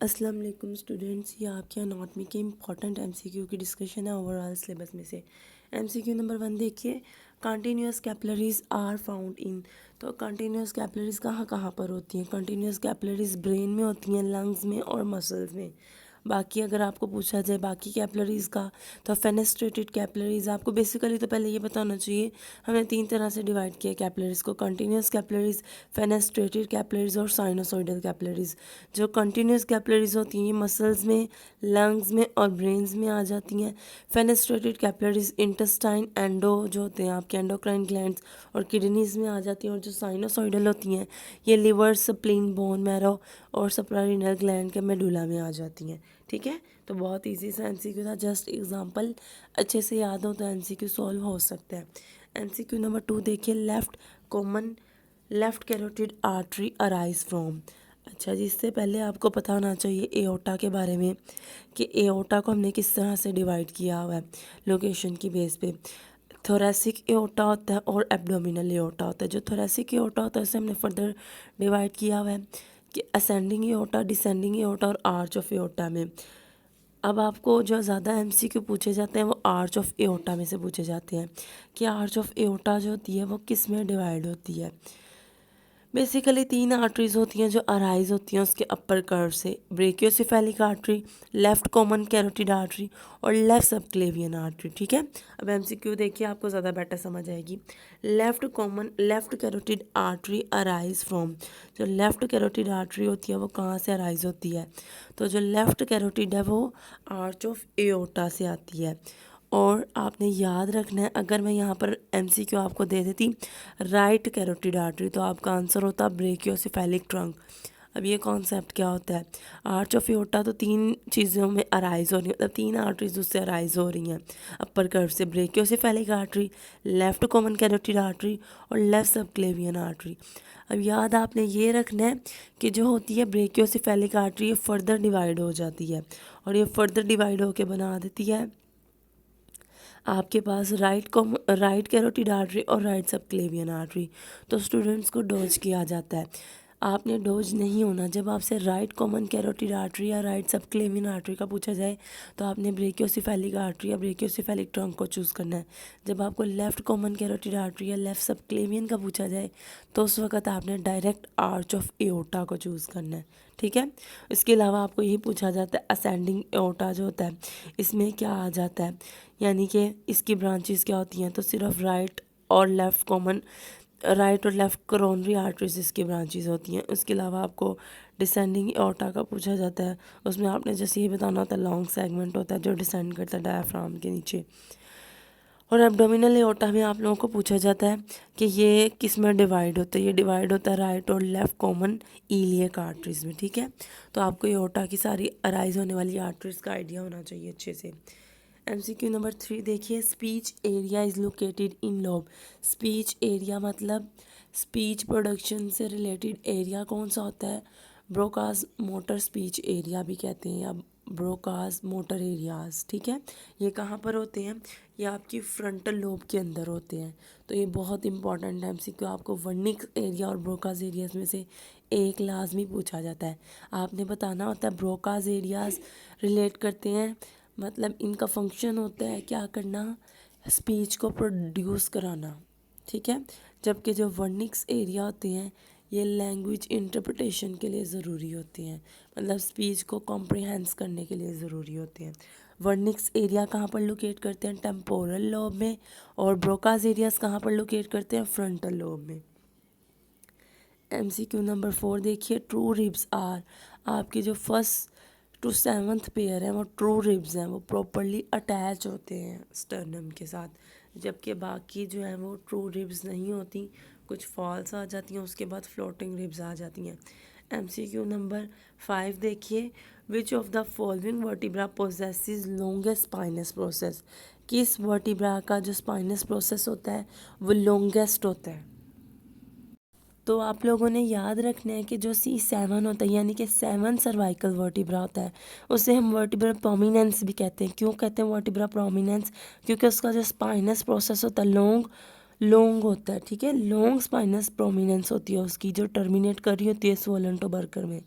अस्सलाम वालेकुम स्टूडेंट्स, ये आपके अनाटमी के इम्पॉर्टेंट एमसीक्यू की डिस्कशन है ओवरऑल सिलेबस में से। एमसीक्यू नंबर 1 देखिए, continuous capillaries are found in. तो कंटिन्यूअस कैपिलरीज कहाँ कहाँ पर होती हैं? कंटिन्यूअस कैपिलरीज ब्रेन में होती हैं, लंग्स में और मसल्स में। बाकी अगर आपको पूछा जाए बाकी कैपिलरीज़ का, तो फेनेस्ट्रेटेड कैपिलरीज़, आपको बेसिकली तो पहले ये पता होना चाहिए हमने 3 तरह से डिवाइड किया कैपिलरीज़ को: कंटिन्यूअस कैपिलरीज़, फेनेस्ट्रेटेड कैपिलरीज़ और साइनोसॉइडल कैपिलरीज़। जो कंटिन्यूअस कैपिलरीज़ होती हैं ये मसल्स में, लंग्स में और ब्रेन्स में आ जाती हैं। फेनेस्ट्रेटेड कैपिलरीज़ इंटेस्टाइन, एंडो जो होते हैं आपके एंडोक्राइन ग्लैंड्स और किडनीज़ में आ जाती हैं। और जो साइनोसॉइडल होती हैं ये लिवर, स्प्लीन, बोन मैरो और सप्रारिनल ग्लैंड के मेडुला में आ जाती हैं। ठीक है, तो बहुत इजी सा एमसीक्यू था, जस्ट एग्जांपल अच्छे से याद हो तो एमसीक्यू सॉल्व हो सकता है। एमसीक्यू नंबर 2 देखिए, left carotid artery arise from. अच्छा जी, इससे पहले आपको पता होना चाहिए एओर्टा के बारे में कि एओर्टा को हमने किस तरह से डिवाइड किया हुआ है लोकेशन की बेस पे। थोरेसिक एओर्टा होता है और एब्डोमिनल एओर्टा होता है। जो थोरेसिक एओर्टा होता है उसे हमने फर्दर डिवाइड किया हुआ है कि असेंडिंग एओर्टा, डिसेंडिंग एओर्टा और आर्च ऑफ एओर्टा में। अब आपको जो ज़्यादा एमसीक्यू पूछे जाते हैं वो आर्च ऑफ एओर्टा में से पूछे जाते हैं कि आर्च ऑफ एओर्टा जो होती है वो किस में डिवाइड होती है। बेसिकली 3 आर्टरीज होती हैं जो अराइज होती हैं उसके अपर कर्व से: brachiocephalic artery, left common carotid artery और लेफ्ट सबक्लेवियन आर्टरी। ठीक है, अब एमसीक्यू देखिए, आपको ज़्यादा बेटर समझ आएगी। Left carotid artery arise from. जो लेफ्ट कैरोटिड आर्टरी होती है वो कहाँ से अराइज होती है? तो जो लेफ्ट कैरोटिड है वो आर्च ऑफ एओर्टा से आती है। और आपने याद रखना है, अगर मैं यहाँ पर एमसीक्यू आपको दे देती राइट कैरोटिड आर्टरी, तो आपका आंसर होता ब्रेकियोसेफेलिक ट्रंक। अब ये कॉन्सेप्ट क्या होता है? आर्च ऑफ एओर्टा तो 3 चीज़ों में अराइज हो रही है, मतलब 3 आर्टरीज उससे अराइज हो रही हैं अपर कर्व से: brachiocephalic artery, left common carotid artery और लेफ्ट सबक्लेवियन आर्टरी। अब याद आपने ये रखना है कि जो होती है ब्रेकियोसेफेलिक आर्टरी ये फर्दर डिवाइड हो जाती है और ये फर्दर डिवाइड होकर बना देती है आपके पास राइट कैरोटिड आर्टरी और राइट सबक्लेवियन आर्टरी। तो स्टूडेंट्स को डोज किया जाता है। आपने डोज नहीं होना, जब आपसे राइट कॉमन कैरोटिड आर्टरी या राइट सबक्लेवियन आर्टरी का पूछा जाए तो आपने ब्रेकियोसेफेलिक आर्टरी या ब्रेकियोसेफेलिक ट्रंक को चूज़ करना है। जब आपको लेफ्ट कॉमन कैरोटिड आर्टरी या लेफ्ट सबक्लेवियन का पूछा जाए तो उस वक्त आपने डायरेक्ट आर्च ऑफ एओर्टा को चूज़ करना है। ठीक है, इसके अलावा आपको यही पूछा जाता है असेंडिंग एओर्टा जो होता है इसमें क्या आ जाता है, यानी कि इसकी ब्रांचेस क्या होती हैं? तो सिर्फ राइट और लेफ़्ट कोरोनरी आर्टरीज इसकी ब्रांचेस होती हैं। उसके अलावा आपको डिसेंडिंग एओर्टा का पूछा जाता है, उसमें आपने जैसे ये बताना होता है लॉन्ग सेगमेंट होता है जो डिसेंड करता है डायाफ्राम के नीचे। और एब्डोमिनल एओर्टा में आप लोगों को पूछा जाता है कि ये किस में डिवाइड होता है? ये डिवाइड होता है राइट और लेफ़्ट कॉमन ईलियक आर्टरीज में। ठीक है, तो आपको एओर्टा की सारी अराइज होने वाली आर्टरीज का आइडिया होना चाहिए अच्छे से। एमसीक्यू नंबर 3 देखिए, speech area is located in lobe. Speech area मतलब स्पीच प्रोडक्शन से रिलेटेड एरिया कौन सा होता है? ब्रोकास मोटर स्पीच एरिया भी कहते हैं या ब्रोकास मोटर एरियाज। ठीक है, ये कहाँ पर होते हैं? ये आपकी फ्रंटल लोब के अंदर होते हैं। तो ये बहुत इंपॉर्टेंट है एमसीक्यू, आपको वर्निक्स एरिया और ब्रोकास एरियाज में से एक लाजमी पूछा जाता है। आपने बताना होता है ब्रोकास एरियाज रिलेट करते हैं, मतलब इनका फंक्शन होता है क्या करना? स्पीच को प्रोड्यूस कराना। ठीक है, जबकि जो वर्निक्स एरिया होते हैं ये लैंग्वेज इंटरप्रिटेशन के लिए ज़रूरी होते हैं, मतलब स्पीच को कॉम्प्रिहेंस करने के लिए ज़रूरी होते हैं। वर्निक्स एरिया कहाँ पर लोकेट करते हैं? टेम्पोरल लोब में। और ब्रोकास एरियाज कहाँ पर लोकेट करते हैं? फ्रंटल लोब में। एमसीक्यू नंबर 4 देखिए, ट्रू रिब्स आर। आपके जो फर्स्ट टू 7th पेयर है वो ट्रू रिब्स हैं, वो प्रॉपरली अटैच होते हैं स्टर्नम के साथ, जबकि बाकी जो है वो ट्रू रिब्स नहीं होती, कुछ फॉल्स आ जाती हैं, उसके बाद फ्लोटिंग रिब्स आ जाती हैं। एमसीक्यू नंबर 5 देखिए, which of the following vertebra possesses longest spinous process. किस वर्टिब्रा का जो स्पाइनस प्रोसेस होता है वो लॉन्गेस्ट होता है? तो आप लोगों ने याद रखना है कि जो C7 होता है यानी कि 7 सर्वाइकल वर्टिब्रा होता है उसे हम वर्टिब्रा प्रोमिनेंस भी कहते हैं। क्यों कहते हैं वर्टिब्रा प्रोमिनेंस? क्योंकि उसका जो स्पाइनस प्रोसेस होता है लॉन्ग होता है। ठीक है, लॉन्ग स्पाइनस प्रोमिनेंस होती है उसकी, जो टर्मिनेट कर रही होती है स्वोलन टुबरकल में।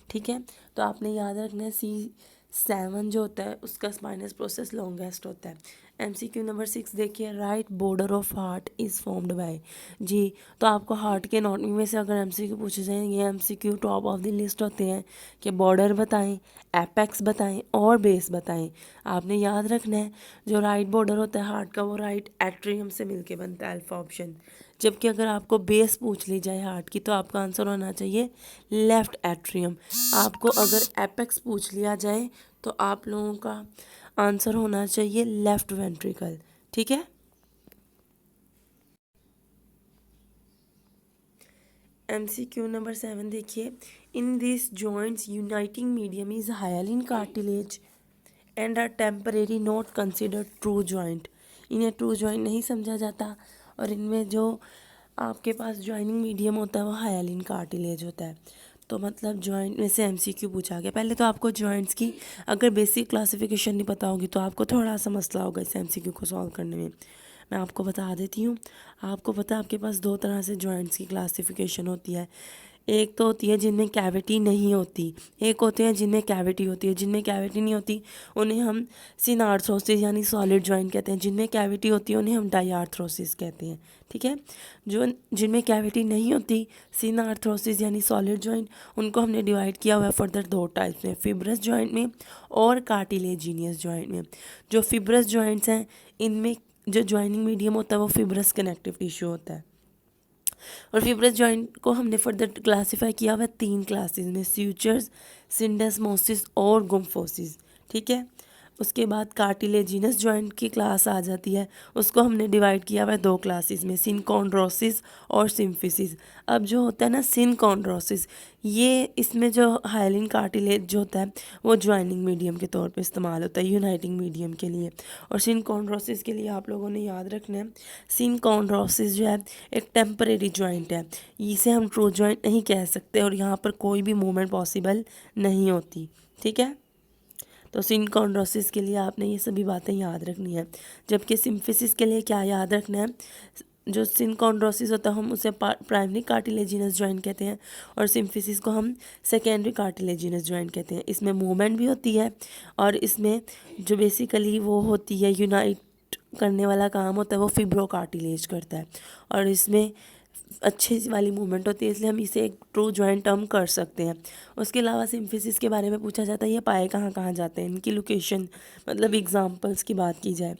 ठीक है। तो आपने याद रखना है C7 जो होता है उसका स्पाइनस प्रोसेस लॉन्गेस्ट होता है। MCQ नंबर 6 देखिए, right border of heart is formed by. जी, तो आपको हार्ट के एनाटॉमी में से अगर MCQ पूछे जाएँ, ये MCQ top of the list होते हैं कि बॉर्डर बताएं, एपेक्स बताएं और बेस बताएं। आपने याद रखना है जो राइट बॉर्डर होता है हार्ट का वो राइट एट्रियम से मिलके बनता है, अल्फा ऑप्शन। जबकि अगर आपको बेस पूछ ली जाए हार्ट की तो आपका आंसर होना चाहिए लेफ्ट एट्रियम। आपको अगर एपेक्स पूछ लिया जाए तो आप लोगों का आंसर होना चाहिए लेफ्ट वेंट्रिकल। ठीक है। MCQ नंबर 7 देखिए, in this joints uniting medium is hyaline cartilage and are temporary not considered true joint. इन्हें ट्रू जॉइंट नहीं समझा जाता और इनमें जो आपके पास जॉइनिंग मीडियम होता है वो हायालिन कार्टिलेज होता है। तो मतलब जॉइंट में से MCQ पूछा गया। पहले तो आपको जॉइंट्स की अगर बेसिक क्लासिफिकेशन नहीं पता होगी तो आपको थोड़ा सा मसला होगा इस MCQ को सॉल्व करने में। मैं आपको बता देती हूँ। आपको पता है आपके पास दो तरह से जॉइंट्स की क्लासिफिकेशन होती है। एक तो होती है जिनमें कैविटी नहीं होती, एक होते हैं जिनमें कैविटी होती है। जिनमें कैविटी नहीं होती उन्हें हम सिनार्थ्रोसिस यानी सॉलिड जॉइंट कहते हैं। जिनमें कैविटी होती है उन्हें हम डाइआर्थ्रोसिस कहते हैं। ठीक है। जो जिनमें कैविटी नहीं होती सिनार्थ्रोसिस यानी सॉलिड जॉइंट, उनको हमने डिवाइड किया हुआ है फर्दर दो टाइप्स में, फिब्रस जॉइंट में और कार्टिलेजिनियस जॉइंट में। जो फिब्रस जॉइंट्स हैं इनमें जो ज्वाइनिंग मीडियम होता है वो फिब्रस कनेक्टिव टिश्यू होता है। और फिब्रस जॉइंट को हमने फर्दर क्लासीफाई किया हुआ है 3 क्लासेस में, स्यूचर्स, सिंडेस्मोसिस और गुम्फोसिस। ठीक है। उसके बाद कार्टिलेजिनस जॉइंट की क्लास आ जाती है, उसको हमने डिवाइड किया हुआ है 2 क्लासेस में, सिनकॉन्ड्रोसिस और सिम्फिसिस। अब जो होता है ना सिनकॉन्ड्रोसिस, ये इसमें जो हाइलिन कार्टिलेज जो होता है वो ज्वाइनिंग मीडियम के तौर पे इस्तेमाल होता है यूनाइटिंग मीडियम के लिए। और सिनकॉन्ड्रोसिस के लिए आप लोगों ने याद रखना है, सिनकॉन्ड्रोसिस जो है एक टेम्परेरी जॉइंट है, इसे हम ट्रू जॉइंट नहीं कह सकते और यहाँ पर कोई भी मूवमेंट पॉसिबल नहीं होती। ठीक है। तो सिनकॉन्ड्रोसिस के लिए आपने ये सभी बातें याद रखनी है। जबकि सिम्फिसिस के लिए क्या याद रखना है, जो सिनकॉन्ड्रोसिस होता है हम उसे प्राइमरी कार्टिलेजिनस जॉइंट कहते हैं और सिम्फिसिस को हम सेकेंडरी कार्टिलेजिनस जॉइंट कहते हैं। इसमें मूवमेंट भी होती है और इसमें जो बेसिकली वो होती है यूनाइट करने वाला काम होता है वो फिब्रो कार्टिलेज करता है और इसमें अच्छी वाली मूवमेंट होती है, इसलिए हम इसे एक ट्रू जॉइंट टर्म कर सकते हैं। उसके अलावा सिम्फिसिस के बारे में पूछा जाता है, ये पाए कहाँ कहाँ जाते हैं, इनकी लोकेशन, मतलब एग्जांपल्स की बात की जाए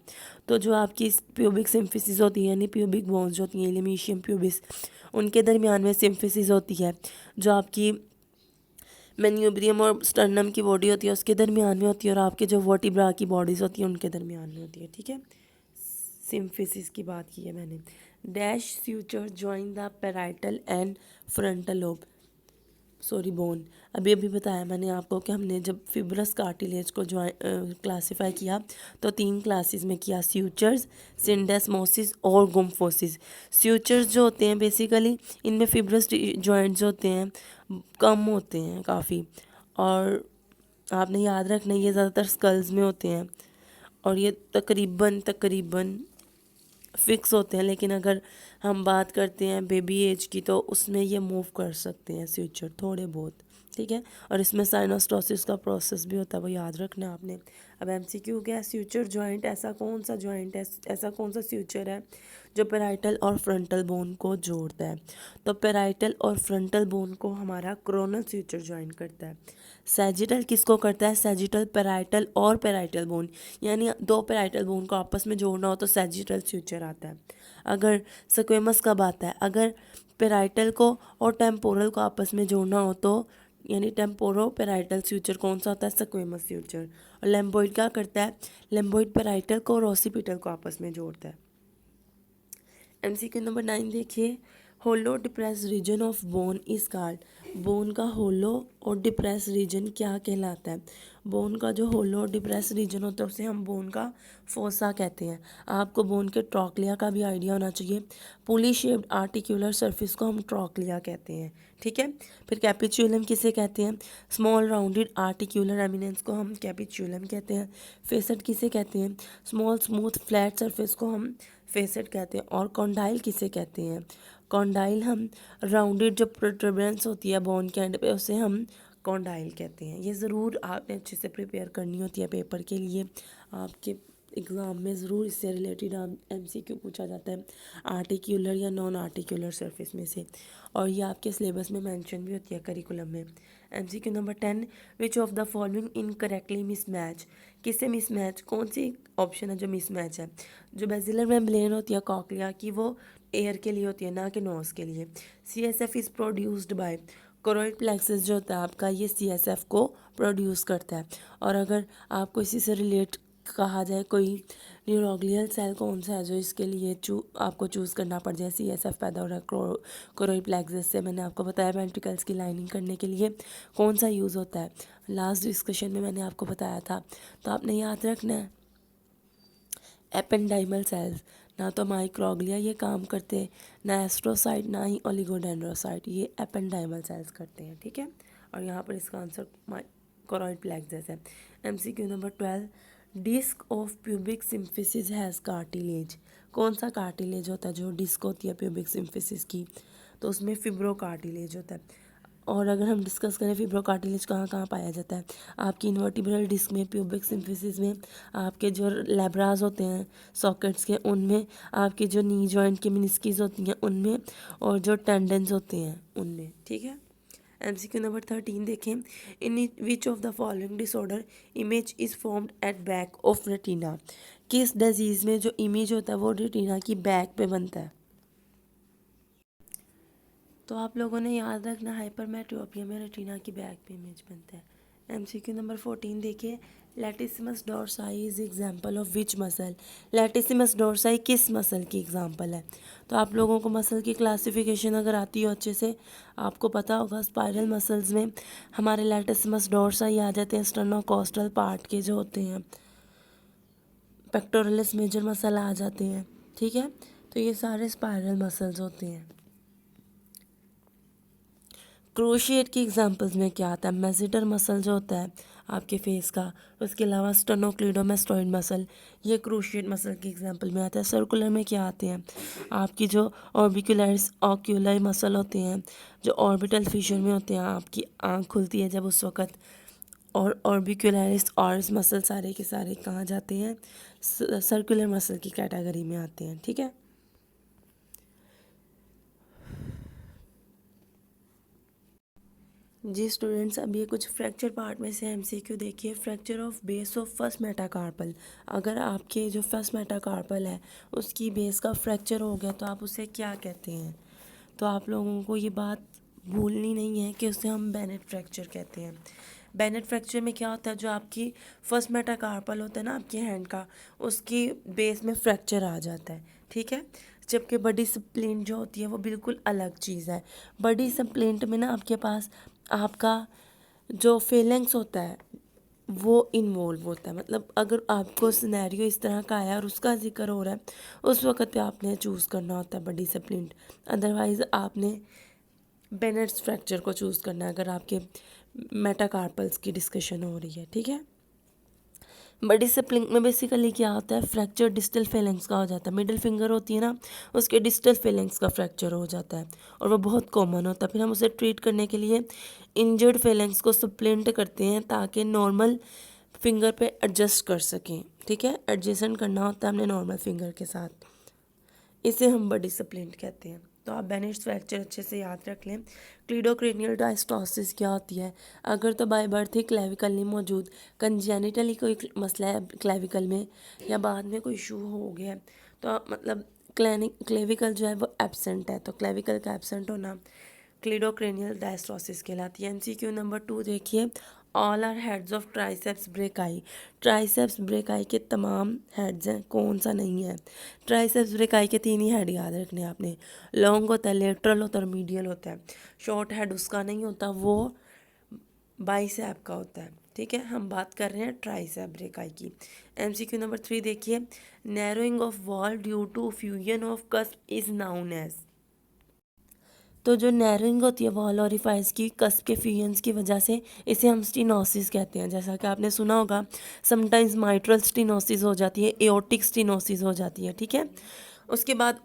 तो जो आपकी प्यूबिक सिम्फिसिस होती है यानी प्यूबिक बोन्स होती हैं, इलेमिशियम प्यूबिस, उनके दरमियान में सिम्फिसिस होती है। जो आपकी मेन्यूब्रियम और स्टर्नम की बॉडी होती है उसके दरमियान में होती है और आपके जो वर्टिब्रा की बॉडीज़ होती है उनके दरमियान में होती है। ठीक है। सिम्फिसिस की बात की है मैंने। Dash suture join the parietal and frontal lobe, sorry bone. अभी अभी बताया मैंने आपको कि हमने जब फिब्रस कार्टिलेज को क्लासीफाई किया तो 3 क्लासेस में किया, स्यूचर्स, सिंडेस्मोसिस और गुम्फोसिस। स्यूचर्स जो होते हैं बेसिकली इनमें फिब्रस जॉइंट्स होते हैं कम होते हैं काफ़ी, और आपने याद रखना ये ज़्यादातर स्कल्स में होते हैं और ये तकरीबन फिक्स होते हैं। लेकिन अगर हम बात करते हैं बेबी एज की तो उसमें ये मूव कर सकते हैं स्यूचर थोड़े बहुत। ठीक है। और इसमें साइनोस्टोसिस का प्रोसेस भी होता है, वो याद रखना है आपने। अब MCQ क्या है, स्यूचर जॉइंट ऐसा कौन सा जॉइंट है, ऐसा कौन सा स्यूचर है जो पेराइटल और फ्रंटल बोन को जोड़ता है। तो पेराइटल और फ्रंटल बोन को हमारा क्रोनल स्यूचर ज्वाइन करता है। सैजिटल किसको करता है, सैजिटल पेराइटल और पेराइटल बोन, यानी 2 पेराइटल बोन को आपस में जोड़ना हो तो सैजिटल स्यूचर आता है। अगर स्क्वेमस कब आता है, अगर पेराइटल को और टेम्पोरल को आपस में जोड़ना हो तो यानी टेम्पोरो पेराइटल स्यूचर कौन सा होता है, स्क्वेमस स्यूचर। और लेम्बोइड क्या करता है, लेम्बोइड पेराइटल को और ओसिपिटल को आपस में जोड़ता है। MCQ नंबर 9 देखिए, hollow depress region of bone is called. Bone का होलो और डिप्रेस रीजन क्या कहलाता है, बोन का जो होलो और डिप्रेस रीजन होता है उसे हम बोन का फोसा कहते हैं। आपको बोन के ट्रॉक्लिया का भी आइडिया होना चाहिए। पुली शेप्ड आर्टिकुलर सरफेस को हम ट्रॉक्लिया कहते हैं। ठीक है। फिर कैपिचुलम किसे कहते हैं, स्मॉल राउंडेड आर्टिकुलर एमिनेंस को हम कैपिचुलम कहते हैं। फेसेट किसे कहते हैं, स्मॉल स्मूथ फ्लैट सरफेस को हम फेसेट कहते हैं। और कॉन्डाइल किसे कहते हैं, कॉन्डाइल हम राउंडेड जो प्रोट्रूबरेंस होती है बोन के एंड पे उसे हम कॉन्डाइल कहते हैं। ये ज़रूर आपने अच्छे से प्रिपेयर करनी होती है पेपर के लिए। आपके एग्ज़ाम में ज़रूर इससे रिलेटेड MCQ पूछा जाता है, आर्टिक्यूलर या नॉन आर्टिक्यूलर सरफेस में से, और ये आपके सिलेबस में मेंशन भी होती है करिकुलम में। MCQ number 10, which of the following incorrectly mismatch, किससे मिसमैच, कौन सी ऑप्शन है जो मिसमैच है। जो बेसिलर मेम्ब्रेन होती है कॉकलिया की, वो एयर के लिए होती है, ना कि नोज के लिए। CSF is produced by, choroid plexus जो होता है आपका, ये CSF को प्रोड्यूस करता है। और अगर आपको इसी से रिलेट कहा जाए कोई न्यूरोग्लियल सेल कौन सा है जो इसके लिए आपको चूज़ करना पड़ जाए, CSF पैदा हो रहा है कोरोइड प्लेक्सस से, मैंने आपको बताया वेंट्रिकल्स की लाइनिंग करने के लिए कौन सा यूज़ होता है, लास्ट डिस्कशन में मैंने आपको बताया था। तो आपने याद रखना है एपेंडाइमल सेल्स, ना तो माइक्रोग्लिया ये काम करते, ना एस्ट्रोसाइट, ना ही ओलिगोडेंड्रोसाइट, ये एपेंडाइमल सेल्स करते हैं, ठीक है। और यहाँ पर इसका आंसर कोरोइड प्लेक्सस है। MCQ number 12, disc of pubic symphysis has cartilage, कौन सा कार्टिलेज होता है जो डिस्क होती है प्यूबिक सिम्फिसिस की, तो उसमें फिब्रो कार्टिलेज होता है। और अगर हम डिस्कस करें फिब्रो कार्टिलेज कहाँ कहाँ पाया जाता है, आपकी इन्वर्टिब्रल डिस्क में, प्यूबिक सिम्फिसिस में, आपके जो लैब्रास होते हैं सॉकेट्स के उनमें, आपकी जो नी जॉइंट की मिनिस्कीज होती हैं उनमें, और जो टेंडन्स होते हैं उनमें, ठीक है। MCQ नंबर 13 देखें, in which of the following disorder image is formed at back of retina, किस डिजीज़ में जो इमेज होता है वो रेटिना की बैक पे बनता है। तो आप लोगों ने याद रखना हाइपरमेट्रोपिया में रेटिना की बैक पे इमेज बनता है। MCQ नंबर 14 देखिए, latissimus डोर्साई is example of which muscle, latissimus डोर्साई किस मसल की एग्जाम्पल है। तो आप लोगों को मसल की क्लासिफिकेशन अगर आती हो अच्छे से, आपको पता होगा स्पाइरल मसल्स में हमारे लैटिसिमस डोर्साई आ जाते हैं, स्टर्नोकॉस्टल पार्ट के जो होते हैं, पेक्टोरलिस मेजर मसल आ जाते हैं, ठीक है। तो ये सारे स्पाइरल मसल्स होते हैं। क्रोशिएट की एग्जांपल्स में क्या आता है, मेसिटर मसल जो होता है आपके फेस का, उसके अलावा स्टेनोक्लीडोमास्टोइड मसल, ये क्रोशिएट मसल की एग्जांपल में आता है। सर्कुलर में क्या आते हैं, आपकी जो ऑर्बिकुलरिस ऑक्यूलर मसल होते हैं, जो ऑर्बिटल फिशर में होते हैं, आपकी आँख खुलती है जब उस वक़्त, और ऑर्बिकुलरिस ऑर्स मसल सारे के सारे कहाँ जाते हैं, सर्कुलर मसल की कैटेगरी में आते हैं, ठीक है। जी स्टूडेंट्स, अब ये कुछ फ्रैक्चर पार्ट में से MCQ देखिए। Fracture of base of first metacarpal, अगर आपके जो फर्स्ट मेटाकार्पल है उसकी बेस का फ्रैक्चर हो गया तो आप उसे क्या कहते हैं। तो आप लोगों को ये बात भूलनी नहीं है कि उसे हम बेनेट फ्रैक्चर कहते हैं। बेनेट फ्रैक्चर में क्या होता है, जो आपकी फर्स्ट मेटाकार्पल होता है ना आपके हैंड का, उसकी बेस में फ्रैक्चर आ जाता है, ठीक है। जबकि बडी स्प्लिंट जो होती है वो बिल्कुल अलग चीज़ है। बडी स्प्लिंट में ना आपके पास आपका जो फेलेंक्स होता है वो इन्वॉल्व होता है, मतलब अगर आपको सिनेरियो इस तरह का आया और उसका जिक्र हो रहा है, उस वक्त पे आपने चूज़ करना होता है बडी स्प्लिंट, अदरवाइज़ आपने बेनेट्स फ्रैक्चर को चूज़ करना है अगर आपके मेटाकार्पल्स की डिस्कशन हो रही है, ठीक है। बड़ी स्प्लिंट में बेसिकली क्या होता है, फ्रैक्चर डिस्टल फेलेंक्स का हो जाता है, मिडिल फिंगर होती है ना उसके डिस्टल फेलेंक्स का फ्रैक्चर हो जाता है और वो बहुत कॉमन होता है। फिर हम उसे ट्रीट करने के लिए इंजर्ड फेलेंक्स को स्प्लिंट करते हैं ताकि नॉर्मल फिंगर पे एडजस्ट कर सकें, ठीक है। एडजस्टमेंट करना होता है हमने नॉर्मल फिंगर के साथ, इसे हम बडी स्प्लिंट कहते हैं। तो आप बेनेट्स फ्रैक्चर अच्छे से याद रख लें। क्लीडोक्रेनियल डायस्टोसिस क्या होती है, अगर तो बाय बर्थ ही क्लेविकल नहीं मौजूद, कंजेनिटली कोई मसला है क्लेविकल में या बाद में कोई इशू हो गया तो मतलब क्लेविकल जो है वो एब्सेंट है, तो क्लेविकल का एब्सेंट होना क्लीडोक्रेनियल डायस्टोसिस कहलाती है। MCQ नंबर 2 देखिए, all are heads of triceps brachii, triceps brachii के तमाम हेड्स हैं, कौन सा नहीं है। ट्राइसेप्स ब्रेकाई के 3 ही हेड याद रखने हैं आपने, लॉन्ग होता है, लेटरल होता है और मीडियल होता है। शॉर्ट हेड उसका नहीं होता, वो बाइसेप का होता है, ठीक है। हम बात कर रहे हैं ट्राइसेप ब्रेकाई की। MCQ नंबर 3 देखिए, narrowing of valve due to fusion of cusp is known as, तो जो नैरोइंग होती है वॉल ओरिफाइस की कस्प के फ्यूजन्स की वजह से, इसे हम स्टीनोसिस कहते हैं। जैसा कि आपने सुना होगा समटाइम्स माइट्रल स्टीनोसिस हो जाती है, एओर्टिक स्टीनोसिस हो जाती है, ठीक है। उसके बाद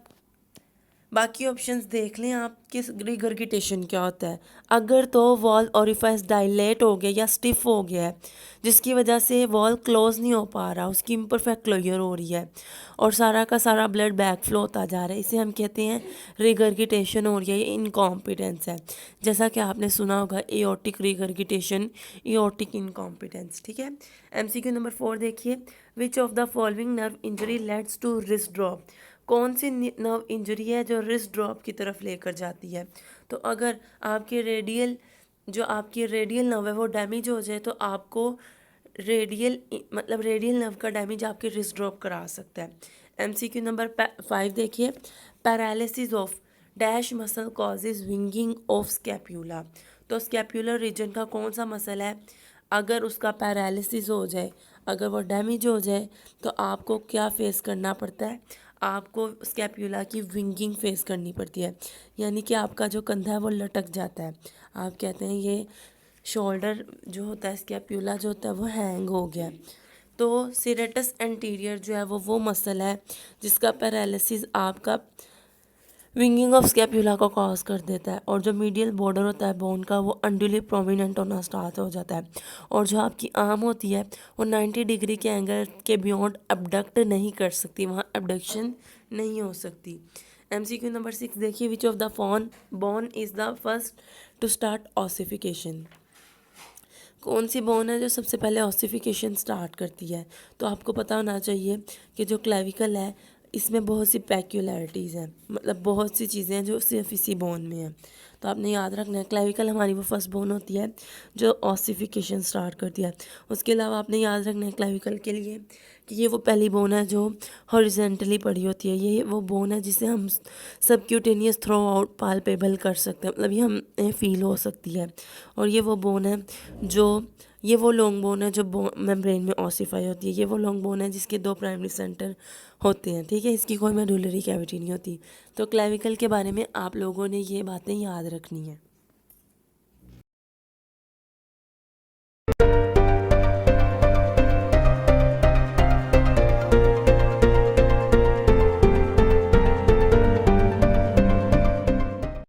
बाकी ऑप्शंस देख लें आप कि रिगर्गिटेशन क्या होता है। अगर तो वॉल ओरिफाइस डायलेट हो गया या स्टिफ हो गया है, जिसकी वजह से वॉल क्लोज नहीं हो पा रहा, उसकी इम्परफेक्ट क्लोजर हो रही है और सारा का सारा ब्लड बैक फ्लो होता जा रहा है, इसे हम कहते हैं रिगर्गिटेशन हो रही है, ये इनकॉम्पिटेंस है। जैसा कि आपने सुना होगा एओर्टिक रिगर्गिटेशन, एओर्टिक इनकॉम्पिटेंस। ठीक है। MCQ नंबर 4 देखिए, which of the following nerve injury leads to wrist drop. कौन सी नर्व इंजरी है जो रिस्ट ड्रॉप की तरफ लेकर जाती है। तो अगर आपके आपकी रेडियल नर्व है वो डैमेज हो जाए तो आपको रेडियल नर्व का डैमेज आपके रिस्ट ड्रॉप करा सकता है। MCQ नंबर 5 देखिए, paralysis of dash muscle causes winging of scapula. तो स्कैप्यूलर रीजन का कौन सा मसल है, अगर उसका पैरालिसिस हो जाए, अगर वो डैमेज हो जाए तो आपको क्या फेस करना पड़ता है, आपको स्कैप्यूला की विंगिंग फेस करनी पड़ती है, यानी कि आपका जो कंधा है वो लटक जाता है। आप कहते हैं ये शोल्डर जो होता है, स्कैप्यूला जो होता है वो हैंग हो गया। तो सीरेटस एंटीरियर जो है वो मसल है जिसका पैरालिसिस आपका विंगिंग ऑफ स्कैप्यूला को कॉज कर देता है, और जो मीडियल बॉर्डर होता है बोन का वो अनड्यूली प्रोमिनेंट होना स्टार्ट हो जाता है, और जो आपकी आर्म होती है वो 90 डिग्री के एंगल के बियॉन्ड अबडक्ट नहीं कर सकती, वहाँ अबडक्शन नहीं हो सकती। MCQ नंबर 6 देखिए, which of the bone is the first to start ossification. कौन सी बोन है जो सबसे पहले ऑसिफिकेशन स्टार्ट करती है। तो आपको पता होना चाहिए कि जो क्लेविकल है इसमें बहुत सी पैक्यूलरिटीज़ हैं, मतलब बहुत सी चीज़ें हैं जो सिर्फ इसी बोन में हैं। तो आपने याद रखना है क्लेविकल हमारी वो फर्स्ट बोन होती है जो ऑसिफिकेशन स्टार्ट करती है। उसके अलावा आपने याद रखना है क्लेविकल के लिए कि ये वो पहली बोन है जो हॉरिजेंटली पड़ी होती है, ये वो बोन है जिसे हम सबक्यूटेनियस थ्रो आउट पाल्पेबल कर सकते हैं, मतलब ये हमें फील हो सकती है। और ये वो बोन है जो ये वो लॉन्ग बोन है जो मेम्ब्रेन में ऑसिफाई होती है, ये वो लॉन्ग बोन है जिसके 2 प्राइमरी सेंटर होते हैं। ठीक है, इसकी कोई मेडुलरी कैविटी नहीं होती। तो क्लेविकल के बारे में आप लोगों ने ये बातें याद रखनी है।